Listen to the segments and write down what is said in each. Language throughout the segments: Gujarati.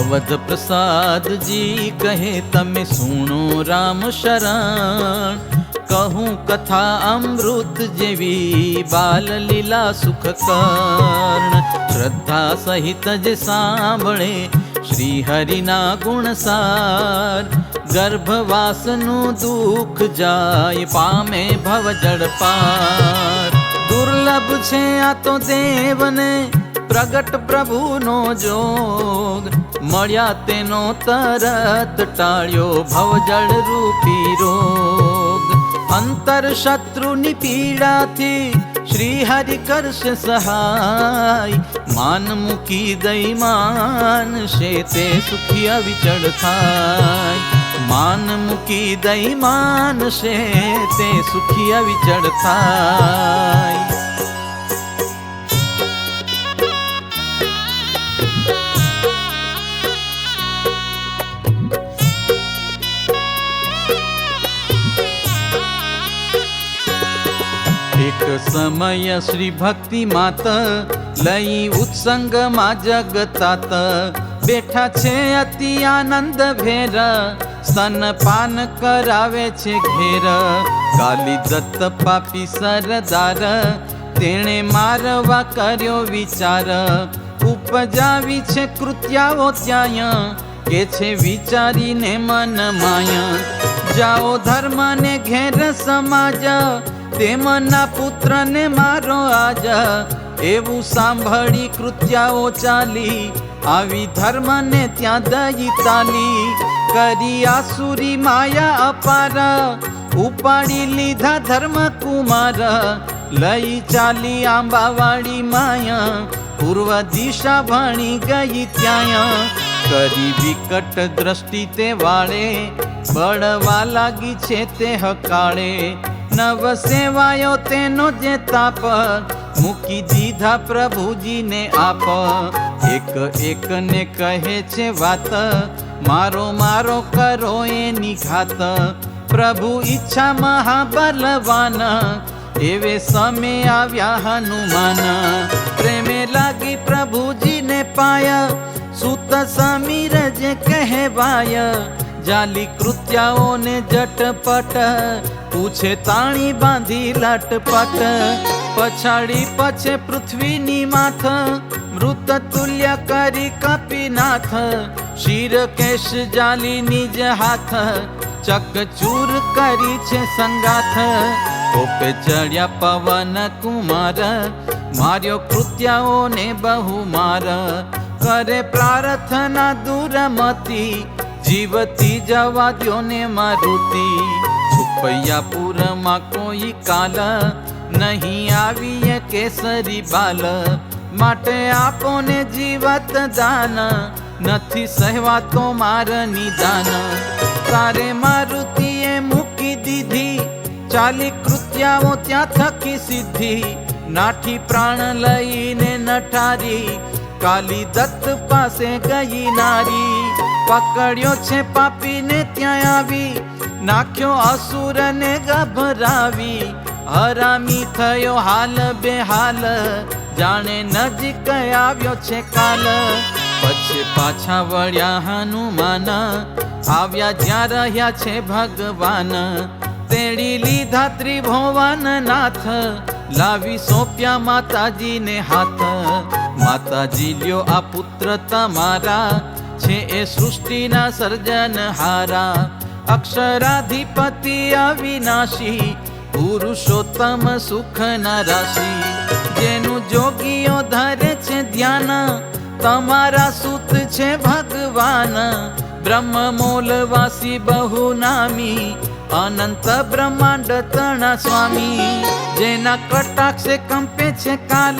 अवध प्रसाद जी कहे तमे सुनो राम शरण। कहूँ कथा अमृत जेवी बाल लीला सुख कर्ण। श्रद्धा सहित जे सांभळे श्री हरिना गुणसार। गर्भवासनु दुख जाय पामे भव जड़ पार। दुर्लभ छे आ तो देवने प्रगट प्रभु नो जोग। मळ्या तेनो तरत टाळ्यो भवजळ रूपी रोग। अंतर शत्रुनी पीड़ा थी श्री हरि करशे सहाय। मान मुकी दई मान शेते सुखी अविचल थाय। मान मुकी दई मान शेते सुखी अविचल थाय। एक समय श्री भक्ति मात लई उत्संग मा जगतात। बैठा छे अति आनंद भेर स्तन पान करावे छे घेर। काली दत्त पापी सरदार तेणे मारवा कर्यो विचार। उपजावी छे कृत्याओ त्याय के छे विचारी ने मन माया। जाओ धर्म ने घेर समाज तेमना पुत्र ने मारो आज। एवं सांभળી कृत्याओ चाली आवी धर्म ने त्या दई ताली। करी आसुरी माया अपार उपाड़ी लीधा धर्म कुमार। लई चाली आंबावाड़ी माया पूर्व दिशा भणी गई त्याय। करी विकट दृष्टि ते वाळे बळवा लागी छे ते हकाळे। नव सेवायो तेनो जे ताप मुकी दीधा प्रभुजी ने आप। एक एक ने कहे छे वात मारो मारो करो एनी घात। प्रभु इच्छा महाबलवान एवे समय आव्या हनुमान। प्रेमे लागी प्रभुजी ने पाया सूत समीर जे कहवाय। जाली कृत्याओ ने जटपट पूछे ताणी बांधी लटपट। पछाड़ी पछे पृथ्वी नी माथ मृत तुल्य करी कपीनाथ। शीर केश जाली निज हाथ चकचूर करी छे संगाथ। कोपे चढ़्या पवन कुमार मार्यो कृत्याओ ने बहु मार। करे प्रार्थना दूरमती जीवती जवा द्यो ने मारुति। छुपैयापुर मा कोई काल नहीं आवी केसरी बाल। माटे आपो ने जीवत दान नथी सहवातो मार निदान। तारे मारुतिए मूकी दीधी चाली कृत्याओ त्या थकी सिद्धि। नाठी प्राण लईने नठारी काली दत्त पासे गई नारी। पकड़्यो छे पापी ने त्यां आवी नाख्यो असुर ने गभरावी। हरामी थयो हाल बेहाल जाने नजीक आव्यो छे काल। पछे पाछा वळ्या हनुमान आव्या ज्यां रह्या छे भगवान। तेड़ी लीधा त्रिभुवन नाथ लावी सोंप्या माताजी ने हाथ। माताजी ल्यो आ पुत्र तमारा छे ए सृष्टिना सर्जनहारा। अक्षराधिपति अविनाशी पुरुषोत्तम सुख न राशि। जेनु जोगियो धरे छे ध्यान तमारा सूत छे भगवान। ब्रह्म मूलवासी बहु नामी अनंत ब्रह्मांड तणा स्वामी। जेना कटाक्षे कंपे छे काल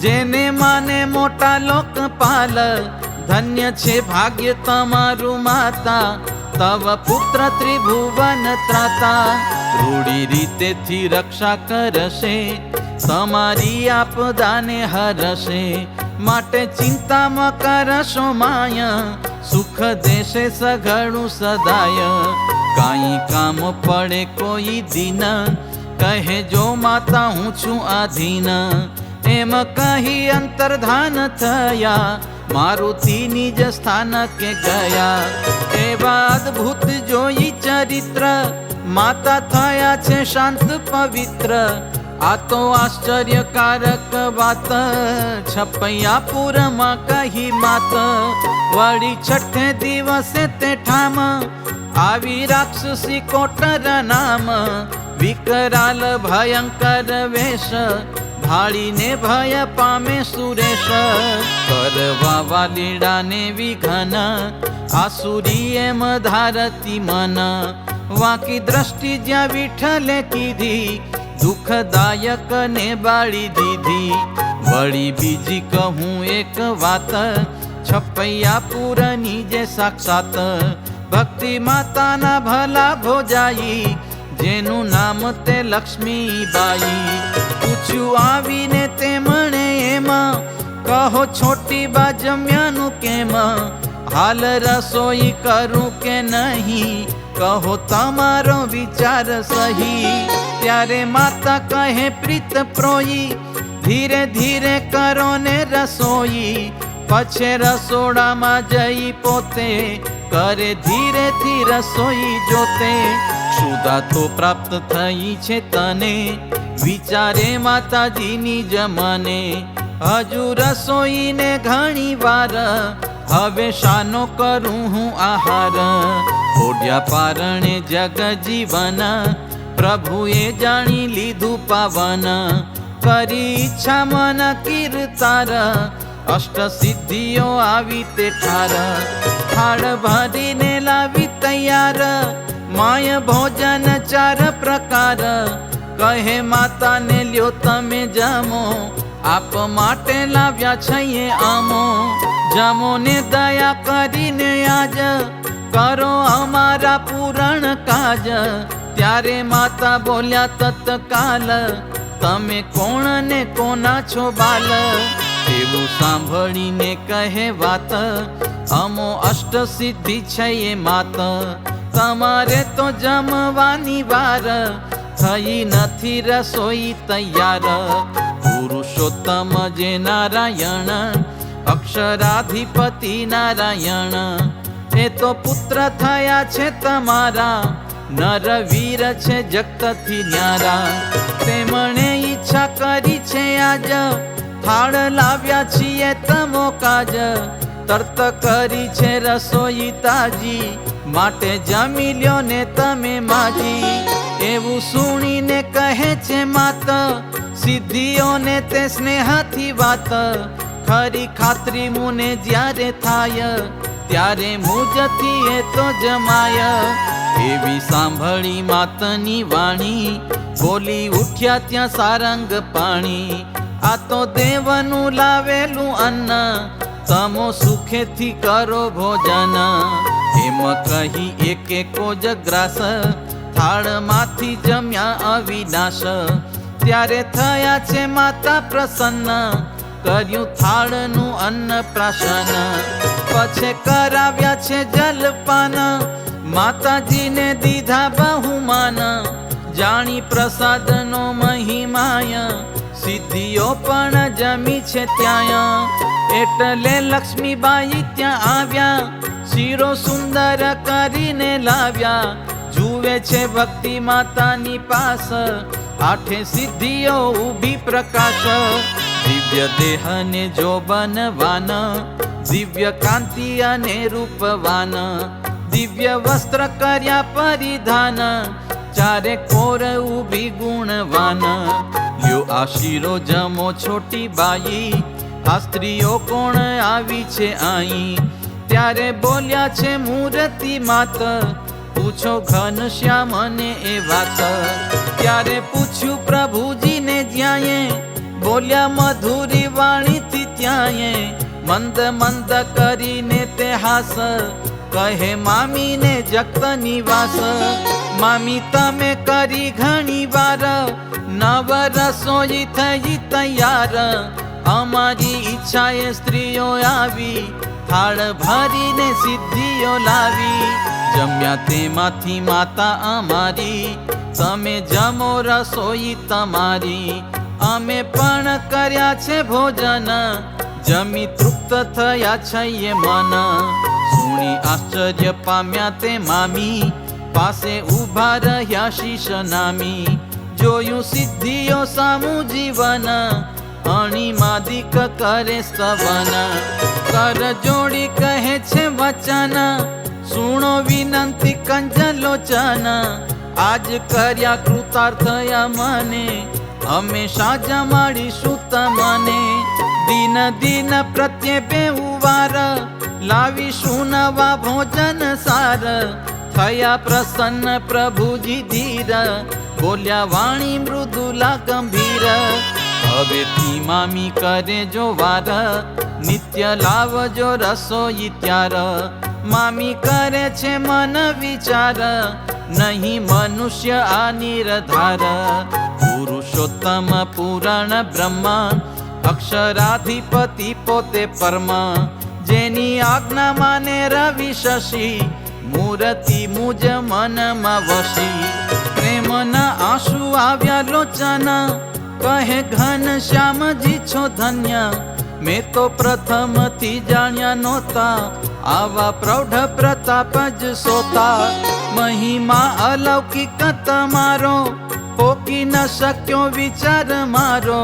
जेने माने मोटा लोकपाल। धन्य छे भाग्य तमारू माता तव पुत्र त्रिभुवन त्राता। रूढ़ी रीते थी रक्षा करशे तमारी आपदाने हरशे। माटे चिंता म करशो माया सुख देशे सघळुं सदाय। काई काम पड़े कोई दिन कहे जो माता हूँ छू आधीन। एम कही अंतर्धान थया મારુતિ નિજ સ્થાનકે ગયા. એવા અદ્ભુત જોઈ ચરિત્ર, માતા થયા છે શાંત પવિત્ર. આ તો આશ્ચર્યકારક વાત, છપૈયાપુરમાં કહી માત. વળી છઠ્ઠે દિવસે તે ઠામ, આવી રાક્ષસી કોટર નામ. વિકરાલ ભયંકર વેશ, ભાળીને ભય પામે સુરેશ. કરવા વાલીડાને વિઘન, આસુરી એમ ધારતી મન. વાંકી દ્રષ્ટિ જ્યાં વિઠ્ઠલે કીધી, દુઃખદાયક ને બાળી દીધી. વળી બીજી કહું એક વાત, છપૈયાપુરની જે સાક્ષાત. ભક્તિ માતાના ભલા ભોજાઈ, જેનું નામ તે લક્ષ્મીબાઈ. પૂછ્યું આવીને તેમણે એમાં, કહો છોટી બા જમ્યાનું કેમ. હાલ રસોઈ કરું કે નહીં, કહો તમારો વિચાર સહી. ત્યારે માતા કહે પ્રીત પ્રોઈ, ધીરે ધીરે કરો ને રસોઈ. પછી રસોડામાં જઈ પોતે, કરે ધીરેથી રસોઈ જોતે. ક્ષુધા તો પ્રાપ્ત થઈ છે તને, વિચારે માતાજીની જમને. હજુ રસોઈને ઘણી વાર, હવે શાનો કરું હું આહાર. ઓઢ્યા પારણે જગ જીવન, પ્રભુએ જાણી લીધું પાવન. કરી ઈચ્છા મન કીર્તાર, અષ્ટ સિદ્ધિઓ આવી તે ઠાર. થાળ ભરીને લાવી તૈયાર, માય ભોજન 4 પ્રકાર. કહે માતાને લ્યો તમે જમો, આપ માટે લાવ્યા છીએ આમો. જમો ને દયા કરીને આજ, કરો અમારા પૂરણ કાજ. ત્યારે માતા બોલ્યા તત્કાલ, તમે કોણ ને કોના છો બાલ. એવું સાંભળીને કહે વાત, અમો અષ્ટ સિદ્ધિ છે એ માત. તમારે તો જમવાની વાર, થઈ નથી રસોઈ તૈયાર. પુરુષોત્તમ જે નારાયણ, અક્ષરાધિપતિ નારાયણ. એ તો પુત્ર થયા છે તમારા, નરવીર છે જગતથી ન્યારા. તેમણે ઈચ્છા કરી છે આજ, થાળ લાવ્યા છીએ તમો કાજ. તરત કરી છે રસોઈ તાજી, માટે જમી લ્યો ને તમે માજી. એવું સુણીને કહે છે માત, સિદ્ધિઓને તે સ્નેહથી વાત. ખરી ખાતરી મુને જ્યારે થાય, ત્યારે મુજથી એ તો જમાય. એવી સાંભળી માતની વાણી, બોલી ઉઠ્યા ત્યાં સારંગ પાણી. આ તો દેવનું લાવેલું અન્ન, તમો સુખેથી કરો ભોજન. એમ કહી એક એકો જ ગ્રાસ, થાળમાંથી જમ્યા અવિનાશ. ત્યારે થયા છે માતા પ્રસન્ન, કર્યું થાળનું અન્ન પ્રાશન. પછી કરાવ્યા છે જલપાન, માતાજીને દીધા બહુમાન. જાણી પ્રસાદનો મહિમાય, સિદ્ધિઓ પણ જમી છે ત્યાં. એટલે લક્ષ્મીબાઈ ત્યાં આવ્યા, શીરો સુંદર કરીને લાવ્યા. જુએ છે ભક્તિ માતાની પાસ, 8 સિદ્ધિઓ ઊભી પ્રકાશ. દિવ્ય દેહને જો બનવાન, દિવ્ય કાંતિ અને રૂપવાન. દિવ્ય વસ્ત્ર કર્યા પરિધાન, 4 કોર ઊભી ગુણવાન. લ્યો આ શીરો જમો છોટી બાઈ, આ સ્ત્રીઓ કોણ આવી છે આઈ. ત્યારે બોલ્યા છે મૂર્તિ માત, પૂછો ઘનશ્યામને એ વાત. ત્યારે પૂછ્યું પ્રભુજીને જ્યાંએ, બોલ્યા મધુરી વાણીથી ત્યાંએ. મંદ મંદ કરીને તે હાસ, કહે મામીને જગત નિવાસ. મામી તમે કરી ઘણી વાર, નવ રસોઈ થઈ તૈયાર. અમારી ઈચ્છાએ સ્ત્રીઓ આવી, થાળ ભરીને સિદ્ધિઓ લાવી. જમ્યા તેમાંથી માતા અમારી, તમે જમો રસોઈ તમારી. અમે પણ કર્યા છે ભોજન, જમી તૃપ્ત થયા છયે મન સુણી આશ્ચર્ય પામ્યા તે મામી પાસે ઊભા રહ્યા શીશ નામી જોયું સિદ્ધિઓ સામું જીવન અણીમાદિક કરે સ્તવન કર જોડી કહે છે વચન સુણો વિનંતી કંજલોચન આજ કર્યા કૃતાર્થયા મને હંમેશા જમાડીશું તમને દિન દિન પ્રત્યે બેઉ વાર લાવીશું નવા ભોજન સાર થયા પ્રસન્ન પ્રભુજી ધીર બોલ્યા વાણી મૃદુલા ગંભીર હવેથી મામી કરે જો વાર નિત્ય લાવજો રસોઈ ત્યાર મામી કરે છે મન વિચાર નહીં મનુષ્ય આ નિરધાર પુરુષોત્તમ પુરાણ બ્રહ્મા અક્ષરાધિપતિ પોતે પરમ જેની આજ્ઞા માને રવિ શશી મૂર્તિ મુજ મનમાં વશી પ્રેમના આંસુ આવ્યા લોચન કહે ઘન શ્યામજી છો ધન્ય મેં તો પ્રથમથી જાણ્યા નહોતા આવા પ્રૌઢ પ્રતાપ જ સોતા મહિમા અલૌકિક તમારો પોકી ન શક્યો વિચાર મારો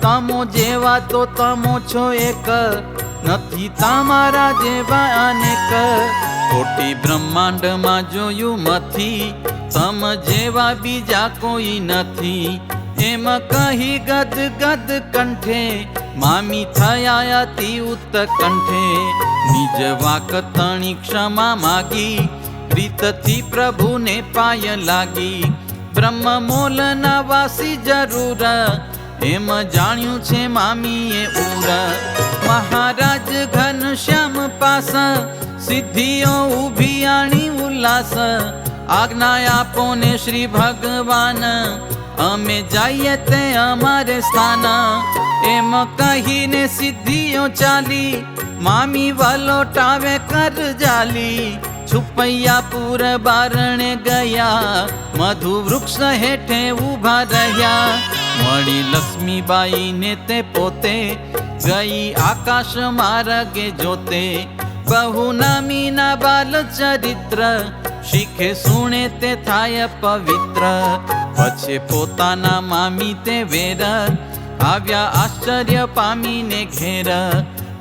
તમો જેવા તો તમો છો એક નથી તમારા જેવા અનેક કોટી બ્રહ્માંડમાં જોયું મથી તમ જેવા બીજા કોઈ નથી એમ કહી ગદ ગદ કંઠે મામી થયા અતિ ઉત્કંઠે નિજ વાક તણી ક્ષમા માગી પ્રીતથી પ્રભુને પાય લાગી બ્રહ્મ મોલના વાસી જરૂર એમ જાણ્યું છે મામીએ ઉર મહારાજ ઘનશ્યામ પાસ સિદ્ધિઓ ઊભી આણી ઉલ્લાસ આજ્ઞા આપો ને શ્રી ભગવાન અમે જઈએ તે અમારે સ્થાન એમ કહીને સિદ્ધિઓ ચાલી મામી વલોટાવે કર જાલી છુપૈયા પૂર બારણે ગયા મધુ વૃક્ષ હેઠે ઊભા રહ્યા મળી લક્ષ્મીબાઈ ને તે પોતે ગઈ આકાશ માર્ગે જોતે બહુ નામીના બાલ ચરિત્ર શીખે સુણે તે થાય પવિત્ર પછી પોતાના મામી તે વેર આવ્યા આશ્ચર્ય પામીને ઘેર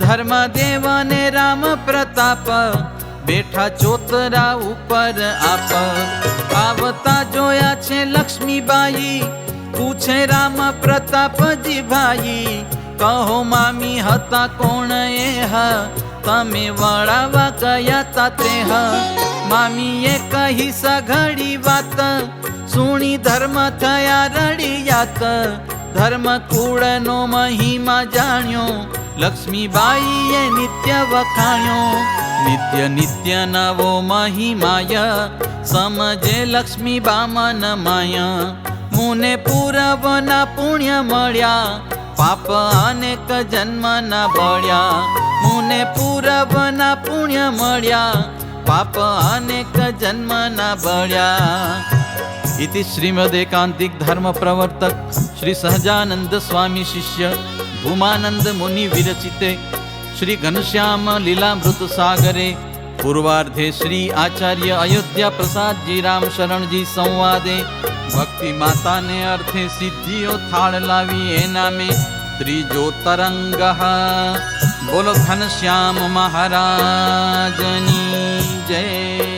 ધર્મદેવ ને રામ પ્રતાપ બેઠા ચોતરા ઉપર આપ આવતા જોયા છે લક્ષ્મીબાઈ પૂછે રામ પ્રતાપજી ભાઈ કહો મામી હતા કોણ એ તમે વળાવા ગયા તા તે મામીએ કહી સઘળી વાત સુણી ધર્મ થયા રડિયાત ધર્મ કુળનો મહિમા જાણ્યો લક્ષ્મીબાઈએ નિત્ય વખાણ્યો નિત્ય નિત્ય નવો મહિમાય સમજે લક્ષ્મી બામન માય મુને પૂરવના પુણ્ય મળ્યા પાપ અનેક જન્મના બળ્યા મુને પૂરવના પુણ્ય મળ્યા પાપ અનેક જન્મના બળ્યા इति श्रीमदेकांतिक धर्म प्रवर्तक श्री सहजानंद स्वामी शिष्य भूमानंद मुनि विरचिते श्री घनश्याम लीलामृत सागरे पूर्वार्धे श्री आचार्य अयोध्या प्रसाद जी राम शरण जी संवादे भक्ति माता ने अर्थे सिद्धिओ थाળ લાવી એ નામે ત્રીજો તરંગ બોલો ઘનશ્યામ મહારાજની જય।